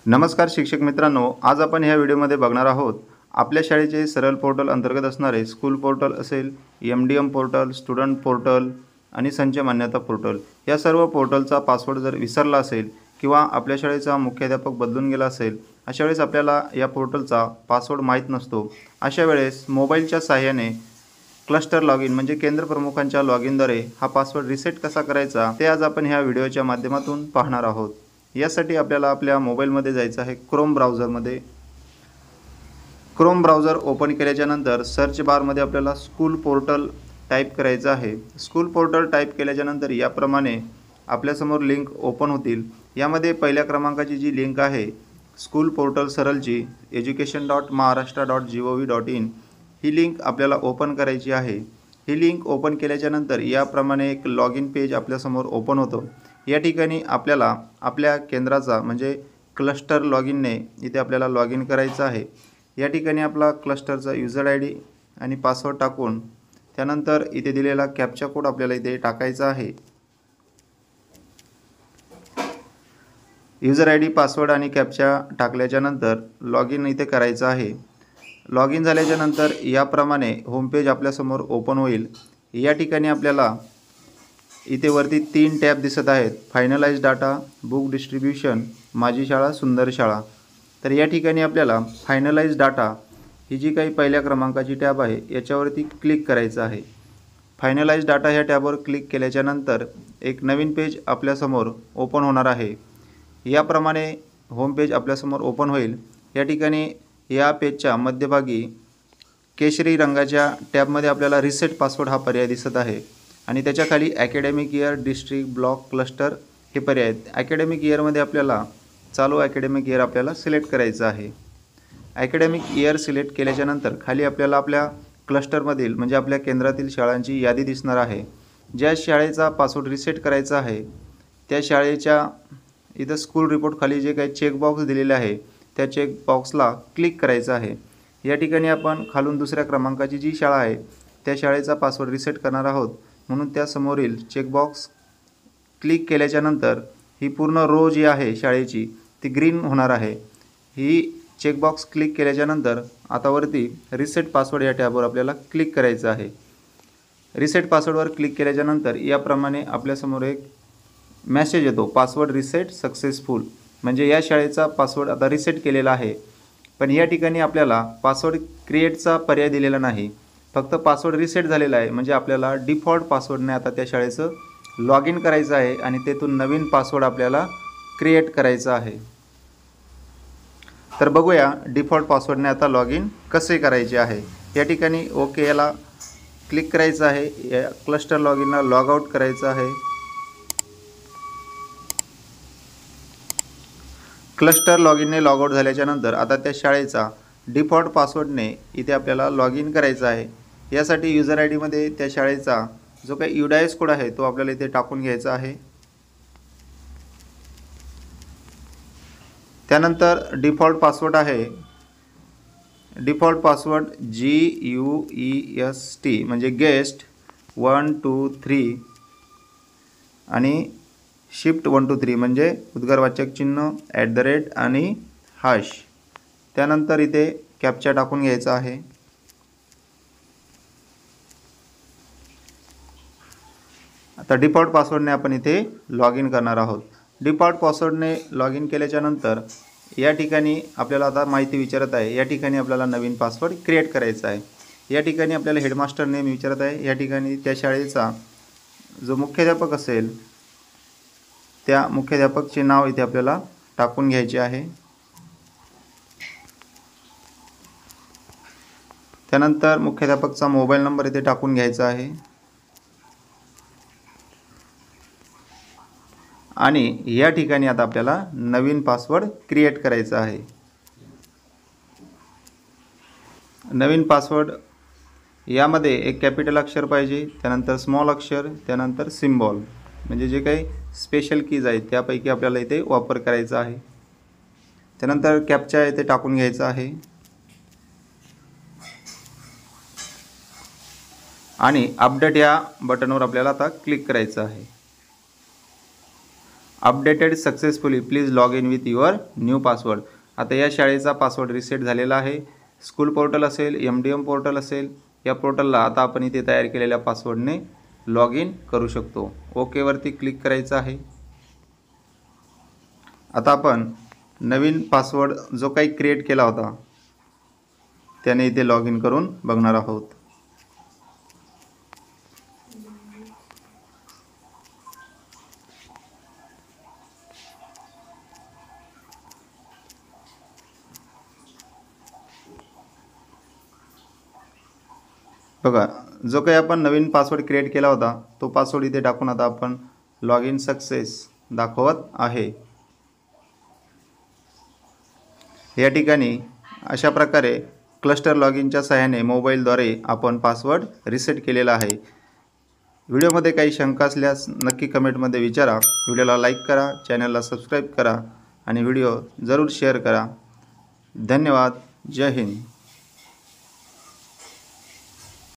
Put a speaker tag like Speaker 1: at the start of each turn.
Speaker 1: नमस्कार शिक्षक मित्रांनो, आज आपण ह्या व्हिडिओमध्ये बघणार आहोत आपल्या शाळेचे सरळ पोर्टल अंतर्गत असणारे स्कूल पोर्टल असेल, MDM पोर्टल, स्टुडंट पोर्टल आणि संच मान्यता पोर्टल या सर्व पोर्टलचा पासवर्ड जर विसरला असेल किंवा आपल्या शाळेचा मुख्याध्यापक बदलून गेला असेल, अशा वेळेस आपल्याला या पोर्टलचा पासवर्ड माहीत नसतो। अशा वेळेस मोबाईलच्या सहाय्याने क्लस्टर लॉगिन म्हणजे केंद्र प्रमुखांच्या लॉगिनद्वारे हा पासवर्ड रिसेट कसा करायचा ते आज आपण ह्या व्हिडिओच्या माध्यमातून पाहणार आहोत। यासाठी आपल्याला आपल्या मोबाईलमध्ये जायचं आहे क्रोम ब्राउझरमध्ये। क्रोम ब्राउझर ओपन केल्याच्या नंतर सर्च बारमध्ये आपल्याला स्कूल पोर्टल टाईप करायचं आहे। स्कूल पोर्टल टाईप केल्याच्या नंतर याप्रमाणे आपल्यासमोर लिंक ओपन होतील। यामध्ये पहिल्या क्रमांकाची जी लिंक आहे स्कूल पोर्टल सरळची education.maharashtra.gov.in ही लिंक आपल्याला ओपन करायची आहे। ही लिंक ओपन केल्याच्या नंतर याप्रमाणे एक लॉगिन पेज आपल्यासमोर ओपन होतो। या ठिकाणी आपल्याला आपल्या केंद्राचा म्हणजे क्लस्टर लॉगिनने इथे आपल्याला लॉगिन करायचं आहे। या ठिकाणी आपला क्लस्टरचा यूजर ID आणि पासवर्ड टाकून त्यानंतर इथे दिलेला कॅप्चा कोड आपल्याला इथे टाकायचा आहे। यूजर ID, पासवर्ड आणि कॅप्चा टाकल्याच्या नंतर लॉगिन इथे करायचं आहे। लॉगिन झाल्याच्या नंतर याप्रमाणे होम पेज आपल्यासमोर ओपन होईल। या ठिकाणी आपल्याला इथे वरती 3 टॅब दिसत आहेत, फायनलाइज डाटा, बुक डिस्ट्रीब्यूशन, माझी शाळा सुंदर शाळा। तर या ठिकाणी आपल्याला फायनलाइज डाटा ही जी काही पहिल्या क्रमांकाची टॅब आहे याच्यावरती क्लिक करायचं आहे। फायनलाइज डाटा ह्या टॅबवर क्लिक केल्याच्या नंतर एक नवीन पेज आपल्यासमोर ओपन होणार आहे। याप्रमाणे होम पेज आपल्यासमोर ओपन होईल। या ठिकाणी या पेजच्या मध्यभागी केशरी रंगाच्या टॅबमध्ये आपल्याला रिसेट पासवर्ड हा पर्याय दिसत आहे आणि त्याच्या खाली academic year, district, block, cluster हे पर्याय आहेत। अकॅडमिक इयरमध्ये आपल्याला चालू अकॅडमिक इयर आपल्याला सिलेक्ट करायचं आहे। अकॅडमिक इयर सिलेक्ट केल्याच्या नंतर खाली आपल्याला आपल्या क्लस्टरमधील म्हणजे आपल्या केंद्रातील शाळांची यादी दिसणार आहे। ज्या शाळेचा पासवर्ड रिसेट करायचा आहे त्या शाळेच्या इथं स्कूल रिपोर्ट खाली जे काही चेकबॉक्स दिलेले आहे त्या चेकबॉक्सला क्लिक करायचं आहे। या ठिकाणी आपण खालून दुसऱ्या क्रमांकाची जी शाळा आहे त्या शाळेचा पासवर्ड रिसेट करणार आहोत, म्हणून त्या समोरील चेकबॉक्स क्लिक केल्याच्या नंतर ही पूर्ण रो जी आहे शाळेची ती ग्रीन होणार आहे। ही चेकबॉक्स क्लिक केल्याच्या नंतर आता वरती रिसेट पासवर्ड या टॅबवर आपल्याला क्लिक करायचं आहे। रिसेट पासवर्डवर क्लिक केल्याच्या नंतर याप्रमाणे आपल्यासमोर एक मेसेज येतो, पासवर्ड रिसेट सक्सेसफुल, म्हणजे या शाळेचा पासवर्ड आता रिसेट केलेला आहे। पण या ठिकाणी आपल्याला पासवर्ड क्रिएटचा पर्याय दिलेला नाही, फक्त पासवर्ड रिसेट झालेला आहे। म्हणजे आपल्याला डिफॉल्ट पासवर्डने आता त्या शाळेचं लॉगिन करायचं आहे आणि तेथून नवीन पासवर्ड आपल्याला क्रिएट करायचा आहे। तर बघूया डिफॉल्ट पासवर्डने आता लॉगिन कसे करायचे आहे। या ठिकाणी ओके याला क्लिक करायचं आहे। या क्लस्टर लॉगिनला लॉग आउट करायचं आहे। क्लस्टर लॉगिनने लॉग आउट झाल्याच्या नंतर आता त्या शाळेचा डिफॉल्ट पासवर्डने इथे आपल्याला लॉगिन करायचं आहे। यासाठी यूजर ID मध्ये त्या शाळेचा जो काही UDIS कोड आहे तो आपल्याला इथे टाकून घ्यायचा आहे। त्यानंतर डिफॉल्ट पासवर्ड आहे, डिफॉल्ट पासवर्ड GUEST म्हणजे गेस्ट 1 2 3 आणि शिफ्ट 1 2 3 म्हणजे उद्गारवाचक चिन्ह @ आणि हॅश। त्यानंतर इथे कॅप्चा टाकून घ्यायचा आहे। आता डिफॉल्ट पासवर्डने आपण इथे लॉगिन करणार आहोत। डिफॉल्ट पासवर्डने लॉगिन केल्याच्या नंतर या ठिकाणी आपल्याला आता माहिती विचारत आहे। या ठिकाणी आपल्याला नवीन पासवर्ड क्रिएट करायचा आहे। या ठिकाणी आपल्याला हेडमास्टर नेम विचारत आहे। या ठिकाणी त्या शाळेचा जो मुख्याध्यापक असेल त्या मुख्याध्यापकचे नाव इथे आपल्याला टाकून घ्यायचे आहे। त्यानंतर मुख्याध्यापकचा मोबाईल नंबर इथे टाकून घ्यायचा आहे आणि या ठिकाणी आता आपल्याला नवीन पासवर्ड क्रिएट करायचा आहे। नवीन पासवर्ड यामध्ये एक कॅपिटल अक्षर पाहिजे, त्यानंतर स्मॉल अक्षर, त्यानंतर सिम्बॉल म्हणजे जे काही स्पेशल कीज आहेत त्यापैकी आपल्याला इथे वापर करायचा आहे। त्यानंतर कॅप्चा इथे टाकून घ्यायचा आहे आणि अपडेट या बटनवर आपल्याला आता क्लिक करायचं आहे। Updated successfully, please log in with your new password. आता या शाळेचा पासवर्ड रिसेट झालेला आहे. स्कूल पोर्टल असेल, MDM पोर्टल असेल, या पोर्टलला आता आपण इथे तयार केलेल्या पासवर्डने लॉग इन करू शकतो. ओकेवरती क्लिक करायचं आहे. आता आपण नवीन पासवर्ड जो काही क्रिएट केला होता त्याने इथे लॉग इन करून बघणार आहोत. बघा, जो काही आपण नवीन पासवर्ड क्रिएट केला होता तो पासवर्ड इथे टाकून आता आपण लॉग इन सक्सेस दाखवत आहे. या ठिकाणी अशा प्रकारे क्लस्टर लॉग इनच्या सहाय्याने मोबाईलद्वारे आपण पासवर्ड रिसेट केलेला आहे. व्हिडिओमध्ये काही शंका असल्यास नक्की कमेंटमध्ये विचारा. व्हिडिओला लाईक करा, चॅनलला सबस्क्राईब करा आणि व्हिडिओ जरूर शेअर करा. धन्यवाद. जय हिंद.